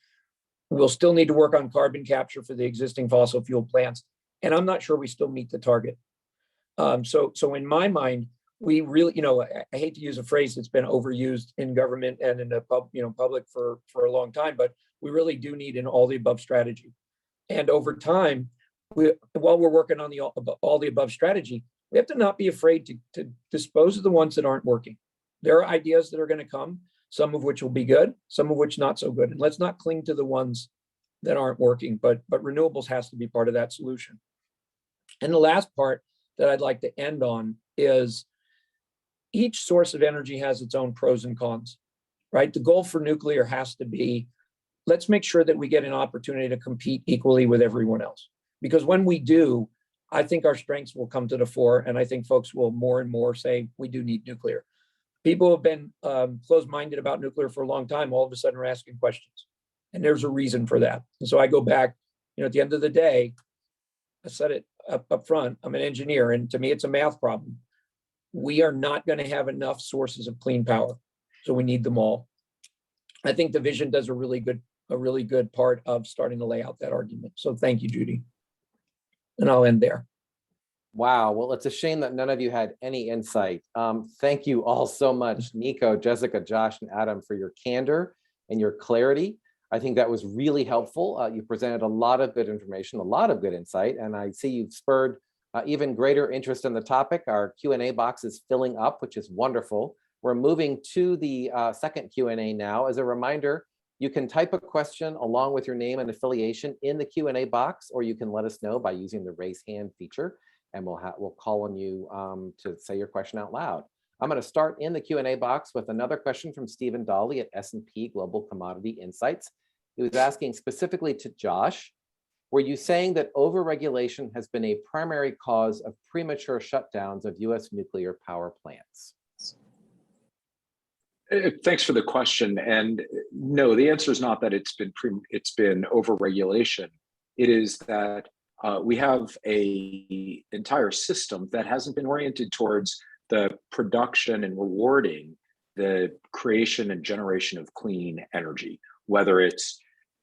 We'll still need to work on carbon capture for the existing fossil fuel plants. And I'm not sure we still meet the target. So in my mind, we really, I hate to use a phrase that's been overused in government and in the public for a long time, but we really do need an all the above strategy. And over time, while we're working on the all the above strategy, we have to not be afraid to dispose of the ones that aren't working. There are ideas that are going to come, some of which will be good, some of which not so good. And let's not cling to the ones that aren't working, but renewables has to be part of that solution. And the last part that I'd like to end on is each source of energy has its own pros and cons, right? The goal for nuclear has to be, let's make sure that we get an opportunity to compete equally with everyone else. Because when we do, I think our strengths will come to the fore, and I think folks will more and more say we do need nuclear. People have been closed-minded about nuclear for a long time. All of a sudden, are asking questions, and there's a reason for that. And so I go back. At the end of the day, I said it up front. I'm an engineer, and to me, it's a math problem. We are not going to have enough sources of clean power, so we need them all. I think the vision does a really good part of starting to lay out that argument. So thank you, Judy. And I'll end there. Wow. Well, it's a shame that none of you had any insight. Thank you all so much, Nico, Jessica, Josh, and Adam, for your candor and your clarity. I think that was really helpful. You presented a lot of good information, a lot of good insight, and I see you've spurred even greater interest in the topic. Our Q&A box is filling up, which is wonderful. We're moving to the second Q&A now. As a reminder, you can type a question along with your name and affiliation in the Q&A box, or you can let us know by using the raise hand feature, and we'll call on you to say your question out loud. I'm going to start in the Q&A box with another question from Stephen Dawley at S&P Global Commodity Insights. He was asking specifically to Josh, were you saying that overregulation has been a primary cause of premature shutdowns of US nuclear power plants? Thanks for the question. And no, the answer is not that it's been overregulation. It is that we have an entire system that hasn't been oriented towards the production and rewarding the creation and generation of clean energy, whether it's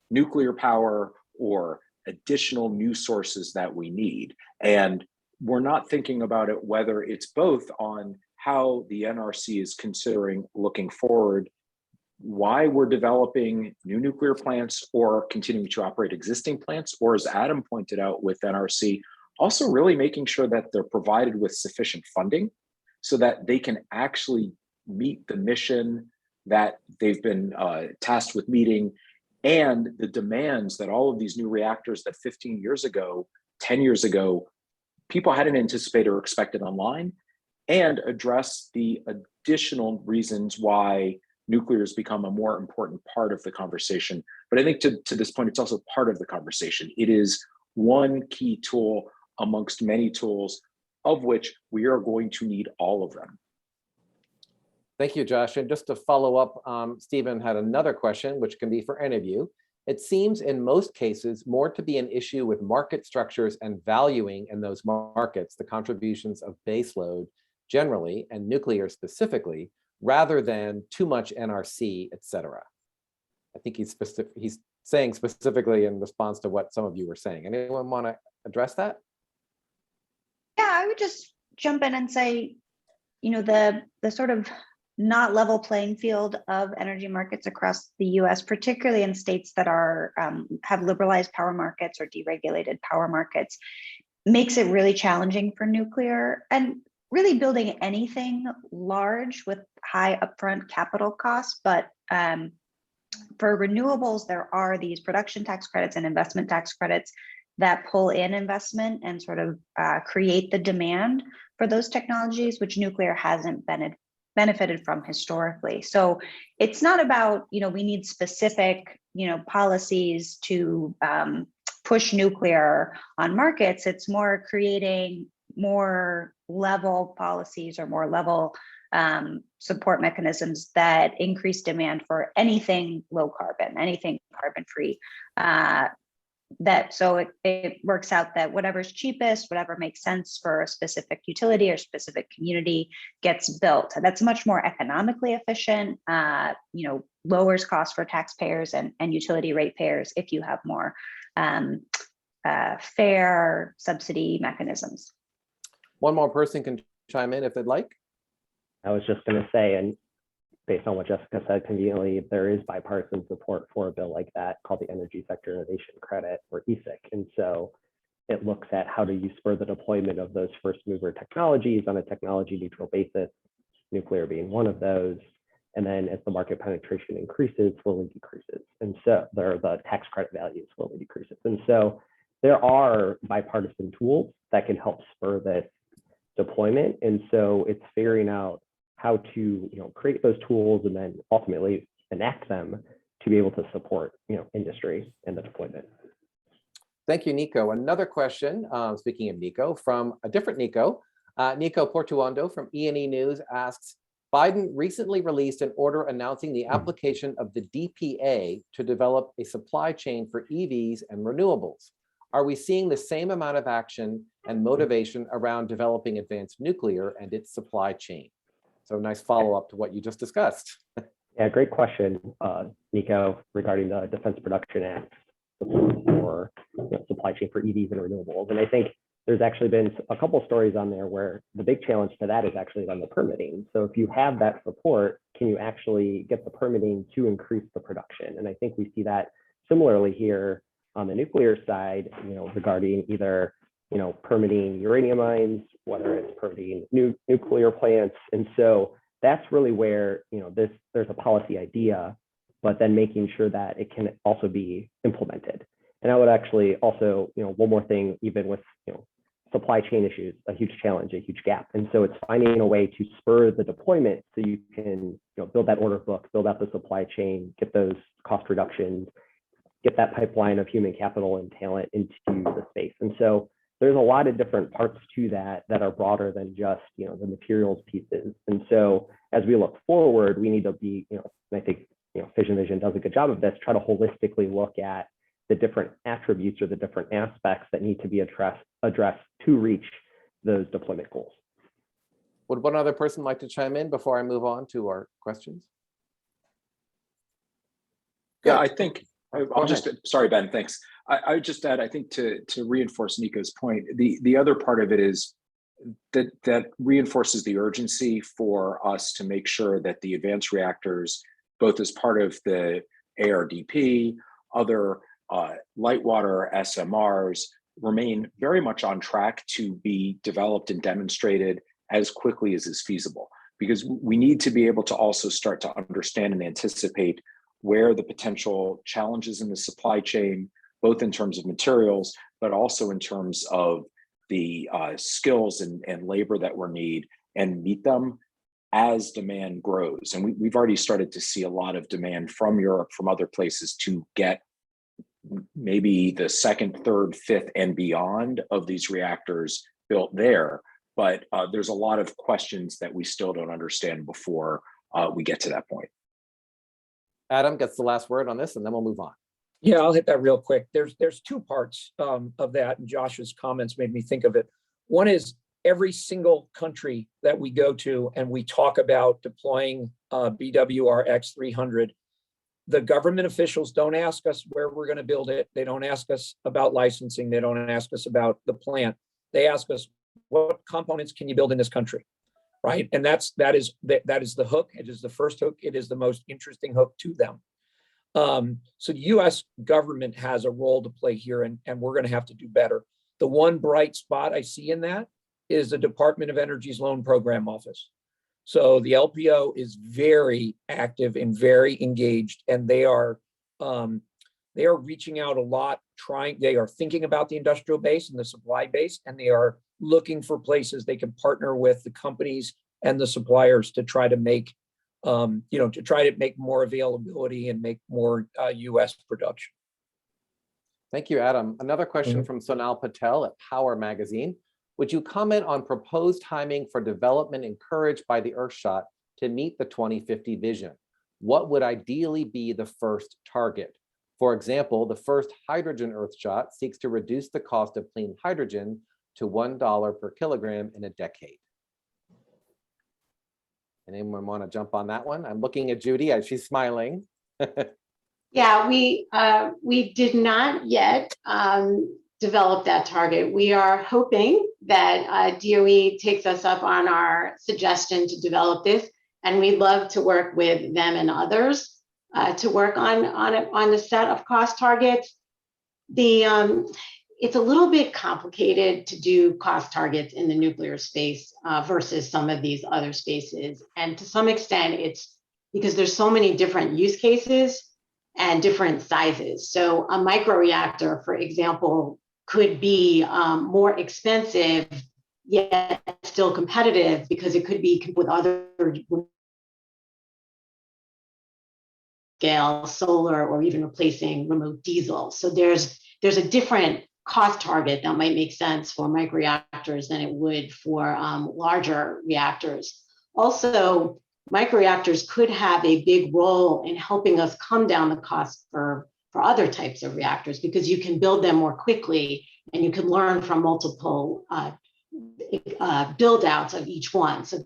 nuclear power or additional new sources that we need. And we're not thinking about it whether it's both on how the NRC is considering looking forward, why we're developing new nuclear plants or continuing to operate existing plants, or as Adam pointed out with NRC, also really making sure that they're provided with sufficient funding so that they can actually meet the mission that they've been tasked with meeting and the demands that all of these new reactors that 15 years ago, 10 years ago, people hadn't anticipated or expected online, and address the additional reasons why nuclear has become a more important part of the conversation. But I think to this point, it's also part of the conversation. It is one key tool amongst many tools, of which we are going to need all of them. Thank you, Josh. And just to follow up, Stephen had another question, which can be for any of you. It seems in most cases more to be an issue with market structures and valuing in those markets the contributions of baseload generally and nuclear specifically, rather than too much NRC, et cetera. I think he's saying specifically in response to what some of you were saying. Anyone want to address that? Yeah, I would just jump in and say, the sort of not level playing field of energy markets across the US, particularly in states that are have liberalized power markets or deregulated power markets, makes it really challenging for nuclear and really building anything large with high upfront capital costs. But for renewables, there are these production tax credits and investment tax credits that pull in investment and sort of create the demand for those technologies, which nuclear hasn't benefited from historically. So it's not about, we need specific, policies to push nuclear on markets. It's more creating more level policies or more level support mechanisms that increase demand for anything low carbon, anything carbon free. So it works out that whatever's cheapest, whatever makes sense for a specific utility or specific community gets built. And that's much more economically efficient, lowers costs for taxpayers and utility ratepayers if you have more fair subsidy mechanisms. One more person can chime in if they'd like. I was just going to say, and based on what Jessica said, conveniently, there is bipartisan support for a bill like that called the Energy Sector Innovation Credit, or ESIC. And so it looks at how do you spur the deployment of those first mover technologies on a technology neutral basis, nuclear being one of those. And then as the market penetration increases, slowly decreases. And so the tax credit value slowly decreases. And so there are bipartisan tools that can help spur this deployment. And so it's figuring out how to create those tools and then ultimately enact them to be able to support industry and the deployment. Thank you, Nico. Another question, speaking of Nico, from a different Nico. Nico Portuondo from E&E News asks, Biden recently released an order announcing the application of the DPA to develop a supply chain for EVs and renewables. Are we seeing the same amount of action and motivation around developing advanced nuclear and its supply chain? So nice follow-up to what you just discussed. Yeah, great question, Nico, regarding the Defense Production Act for supply chain for EVs and renewables. And I think there's actually been a couple of stories on there where the big challenge to that is actually on the permitting. So if you have that support, can you actually get the permitting to increase the production? And I think we see that similarly here on the nuclear side, regarding either permitting uranium mines, whether it's permitting nuclear plants. And so that's really where there's a policy idea, but then making sure that it can also be implemented. And I would actually also, one more thing, even with supply chain issues, a huge challenge, a huge gap. And so it's finding a way to spur the deployment so you can build that order book, build out the supply chain, get those cost reductions, get that pipeline of human capital and talent into the space. And so there's a lot of different parts to that are broader than just the materials pieces. And so as we look forward, we need to be, and I think Fission Vision does a good job of this, try to holistically look at the different attributes or the different aspects that need to be addressed to reach those deployment goals. Would one other person like to chime in before I move on to our questions? Yeah, I think I'll just, sorry, Ben, thanks. I would just add, I think to reinforce Nico's point, the other part of it is that reinforces the urgency for us to make sure that the advanced reactors, both as part of the ARDP, other light water SMRs, remain very much on track to be developed and demonstrated as quickly as is feasible. Because we need to be able to also start to understand and anticipate where the potential challenges in the supply chain, both in terms of materials, but also in terms of the skills and labor that we need, and meet them as demand grows. And we've already started to see a lot of demand from Europe, from other places, to get maybe the second, third, fifth, and beyond of these reactors built there. But there's a lot of questions that we still don't understand before we get to that point. Adam gets the last word on this, and then we'll move on. Yeah, I'll hit that real quick. There's two parts of that, and Josh's comments made me think of it. One is every single country that we go to and we talk about deploying BWRX 300, the government officials don't ask us where we're going to build it. They don't ask us about licensing. They don't ask us about the plant. They ask us, what components can you build in this country? Right. And that is the hook. It is the first hook. It is the most interesting hook to them. So the US government has a role to play here, and we're going to have to do better. The one bright spot I see in that is the Department of Energy's Loan Program Office. So the LPO is very active and very engaged, and they are reaching out a lot, they are thinking about the industrial base and the supply base, and they are looking for places they can partner with the companies and the suppliers to try to make, more availability and make more US production. Thank you, Adam. Another question from Sonal Patel at Power Magazine. Would you comment on proposed timing for development encouraged by the Earthshot to meet the 2050 vision? What would ideally be the first target? For example, the first hydrogen Earthshot seeks to reduce the cost of clean hydrogen to $1 per kilogram in a decade. Anyone want to jump on that one? I'm looking at Judy as she's smiling. Yeah, we did not yet develop that target. We are hoping that DOE takes us up on our suggestion to develop this, and we'd love to work with them and others to work on a set of cost targets. It's a little bit complicated to do cost targets in the nuclear space versus some of these other spaces, and to some extent, it's because there's so many different use cases and different sizes. So a microreactor, for example, could be more expensive, yet still competitive because it could be with other scale, solar, or even replacing remote diesel. So there's a different cost target that might make sense for microreactors than it would for larger reactors. Also, microreactors could have a big role in helping us come down the cost curve for other types of reactors, because you can build them more quickly and you can learn from multiple build outs of each one. So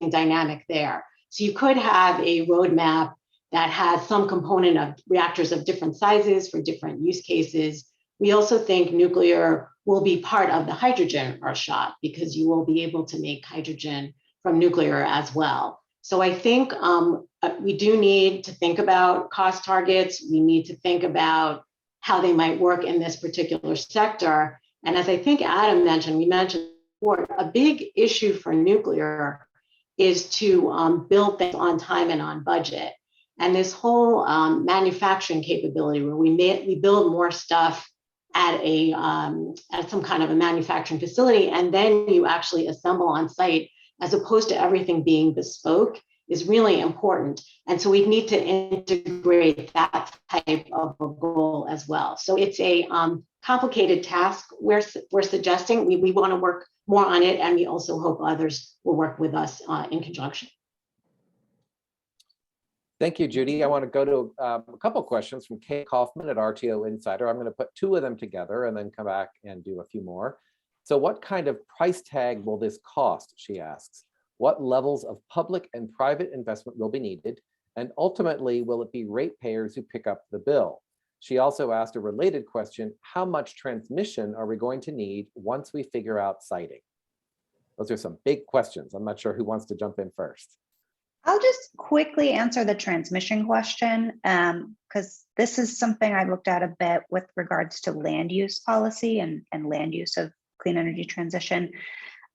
dynamic there. So you could have a roadmap that has some component of reactors of different sizes for different use cases. We also think nuclear will be part of the hydrogen Earthshot, because you will be able to make hydrogen from nuclear as well. So I think we do need to think about cost targets. We need to think about how they might work in this particular sector. And as I think Adam mentioned, we mentioned before, a big issue for nuclear is to build things on time and on budget. And this whole manufacturing capability, where we build more stuff at some kind of a manufacturing facility, and then you actually assemble on site, as opposed to everything being bespoke, is really important. And so we need to integrate that type of a goal as well. So it's a complicated task we're suggesting. We want to work more on it, and we also hope others will work with us in conjunction. Thank you, Judy. I want to go to a couple of questions from Kay Kaufman at RTO Insider. I'm going to put two of them together and then come back and do a few more. So what kind of price tag will this cost, she asks? What levels of public and private investment will be needed? And ultimately, will it be ratepayers who pick up the bill? She also asked a related question: how much transmission are we going to need once we figure out siting? Those are some big questions. I'm not sure who wants to jump in first. I'll just quickly answer the transmission question, because this is something I looked at a bit with regards to land use policy and land use of clean energy transition.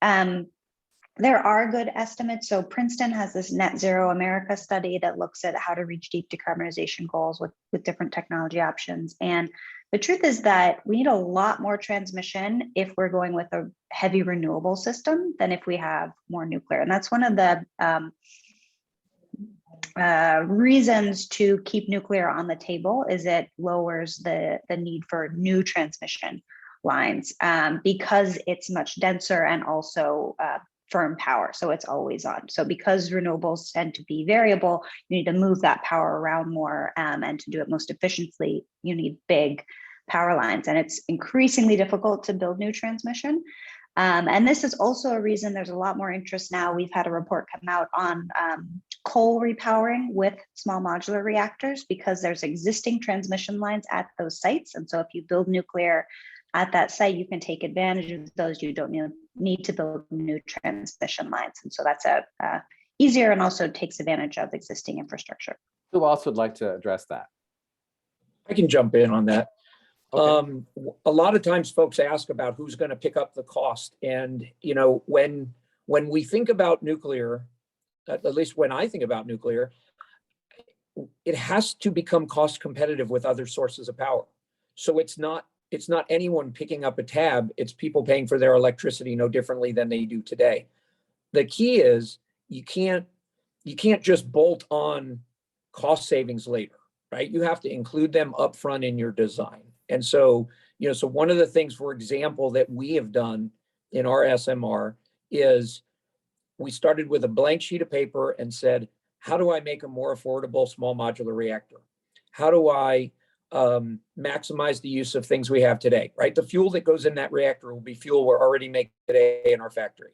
There are good estimates. So Princeton has this Net Zero America study that looks at how to reach deep decarbonization goals with different technology options. And the truth is that we need a lot more transmission if we're going with a heavy renewable system than if we have more nuclear. And that's one of the reasons to keep nuclear on the table, is it lowers the need for new transmission lines because it's much denser and also firm power, so it's always on. So because renewables tend to be variable, you need to move that power around more, and to do it most efficiently, you need big power lines, and it's increasingly difficult to build new transmission. And this is also a reason there's a lot more interest now. We've had a report come out on coal repowering with small modular reactors, because there's existing transmission lines at those sites. And so if you build nuclear at that site, you can take advantage of those. You don't need to build new transmission lines. And so that's easier, and also takes advantage of existing infrastructure. Who else would like to address that? I can jump in on that. Okay. A lot of times folks ask about who's going to pick up the cost. And, when we think about nuclear, at least when I think about nuclear, it has to become cost competitive with other sources of power. So it's not anyone picking up a tab, it's people paying for their electricity no differently than they do today. The key is you can't just bolt on cost savings later, right? You have to include them upfront in your design. And so, so one of the things, for example, that we have done in our SMR is we started with a blank sheet of paper and said, how do I make a more affordable small modular reactor? How do I maximize the use of things we have today, right? The fuel that goes in that reactor will be fuel we're already making today in our factory.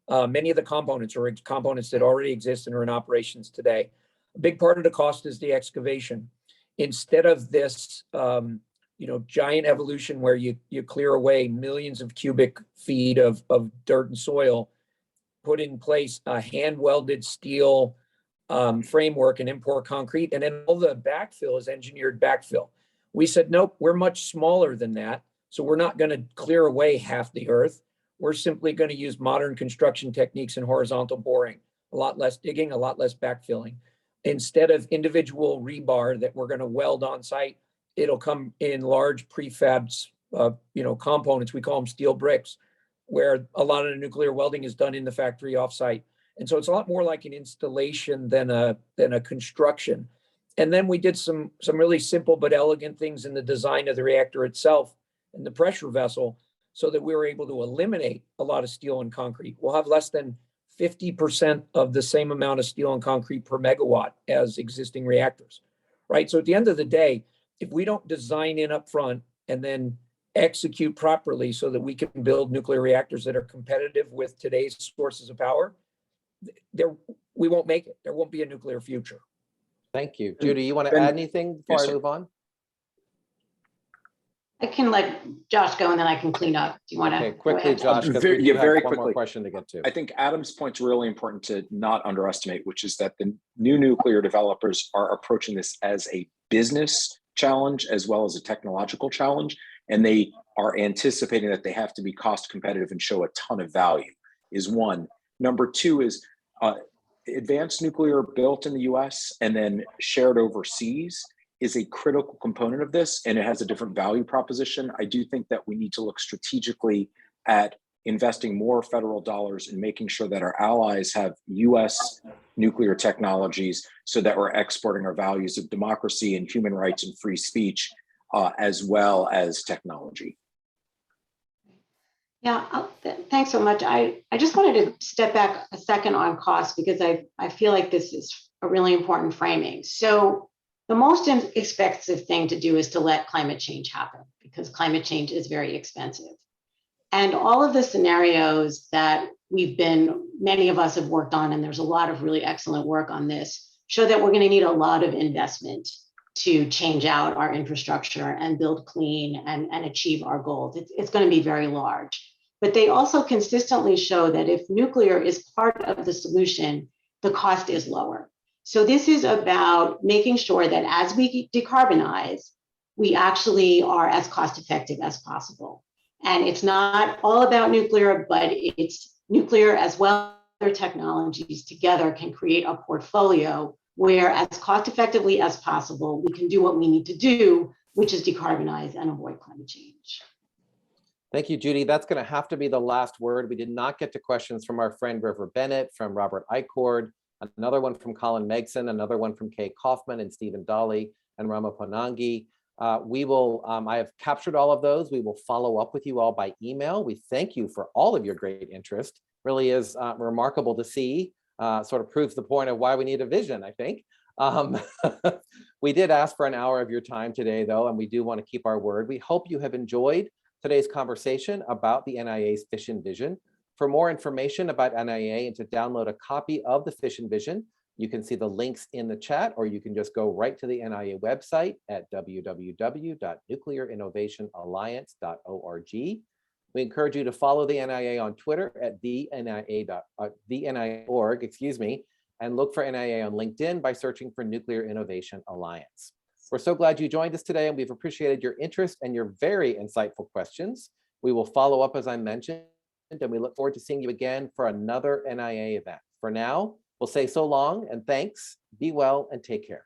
Many of the components are components that already exist and are in operations today. A big part of the cost is the excavation. Instead of this, giant evolution where you clear away millions of cubic feet of dirt and soil, put in place a hand welded steel framework and import concrete, and then all the backfill is engineered backfill. We said, nope, we're much smaller than that. So we're not going to clear away half the earth. We're simply going to use modern construction techniques and horizontal boring, a lot less digging, a lot less backfilling. Instead of individual rebar that we're going to weld on site, it'll come in large prefabs, components. We call them steel bricks, where a lot of the nuclear welding is done in the factory offsite. And so it's a lot more like an installation than a construction. And then we did some really simple but elegant things in the design of the reactor itself and the pressure vessel, so that we were able to eliminate a lot of steel and concrete. We'll have less than 50% of the same amount of steel and concrete per megawatt as existing reactors, right? So at the end of the day, if we don't design in upfront and then execute properly so that we can build nuclear reactors that are competitive with today's sources of power, we won't make it. There won't be a nuclear future. Thank you. Judy, you want to Ben- add anything before Yes, I sir. move on? I can let Josh go and then I can clean up. Do you want to? Okay, quickly, Josh, because Very- we do yeah, have very one more quickly. question to get to. I think Adam's point's really important to not underestimate, which is that the new nuclear developers are approaching this as a business challenge as well as a technological challenge, and they are anticipating that they have to be cost competitive and show a ton of value, is one. Number two is advanced nuclear built in the US and then shared overseas is a critical component of this, and it has a different value proposition. I do think that we need to look strategically at investing more federal dollars in making sure that our allies have US nuclear technologies so that we're exporting our values of democracy and human rights and free speech, as well as technology. Yeah, thanks so much. I just wanted to step back a second on cost, because I feel like this is a really important framing. So the most expensive thing to do is to let climate change happen, because climate change is very expensive. And all of the scenarios that many of us have worked on, and there's a lot of really excellent work on this, show that we're going to need a lot of investment to change out our infrastructure and build clean and achieve our goals. It's going to be very large. But they also consistently show that if nuclear is part of the solution, the cost is lower. So this is about making sure that as we decarbonize, we actually are as cost effective as possible. And it's not all about nuclear, but it's nuclear as well as other technologies together can create a portfolio where, as cost effectively as possible, we can do what we need to do, which is decarbonize and avoid climate change. Thank you, Judy. That's going to have to be the last word. We did not get to questions from our friend River Bennett, from Robert Eichord, another one from Colin Megson, another one from Kay Kaufman and Stephen Dolly and Rama Ponangi. I have captured all of those. We will follow up with you all by email. We thank you for all of your great interest. Really is remarkable to see. Sort of proves the point of why we need a vision, I think. We did ask for an hour of your time today, though, and we do want to keep our word. We hope you have enjoyed today's conversation about the NIA's Fission Vision. For more information about NIA and to download a copy of the Fission Vision, you can see the links in the chat, or you can just go right to the NIA website at www.nuclearinnovationalliance.org. We encourage you to follow the NIA on Twitter at the NIA.org, and look for NIA on LinkedIn by searching for Nuclear Innovation Alliance. We're so glad you joined us today, and we've appreciated your interest and your very insightful questions. We will follow up, as I mentioned, and we look forward to seeing you again for another NIA event. For now, we'll say so long and thanks, be well, and take care.